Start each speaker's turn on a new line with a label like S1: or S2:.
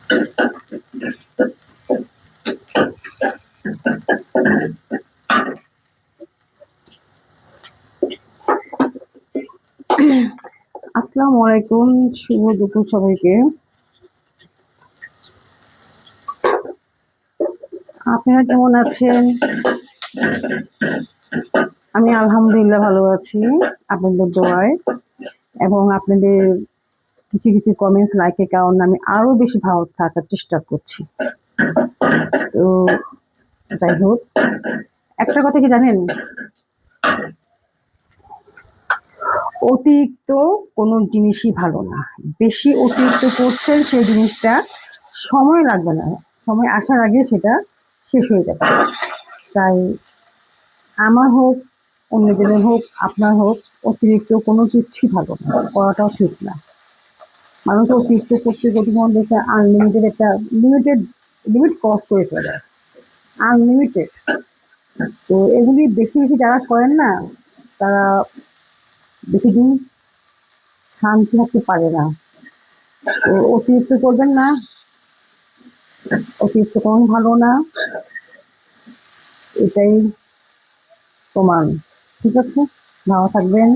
S1: আসসালামু আলাইকুম, শুভ দুপুর সবাইকে। আপনারা কেমন আছেন? আমি আলহামদুলিল্লাহ ভালো আছি আপনাদের দোয়ায় এবং আপনাদের কিছু কিছু কমেন্টস লাইকের কারণে আমি আরো বেশি ভালো থাকার চেষ্টা করছি। তো যাই হোক, একটা কথা কি জানেন, অতিরিক্ত কোনো জিনিসই ভালো না। বেশি অতিরিক্ত করছেন সেই জিনিসটা সময় লাগবে না, সময় আসার আগে সেটা শেষ হয়ে যাবে। তাই আমার হোক, অন্যজনের হোক, আপনার হোক, অতিরিক্ত কোনো কিছুই ভালো না, করাটাও ঠিক না। মানুষ অতিরিক্ত করতে করতে মনে দেখে আনলিমিটেড একটা লিমিট ক্রস করে ফেলে, আনলিমিটেড। তো এগুলি বেশি বেশি যারা করেন না, তারা বেশি দিন শান্তি থাকতে পারে না। তো অতিরিক্ত করবেন না, অতিরিক্ত কোনো ভালো না, এটাই প্রমাণ। ঠিক আছে, ভালো থাকবেন।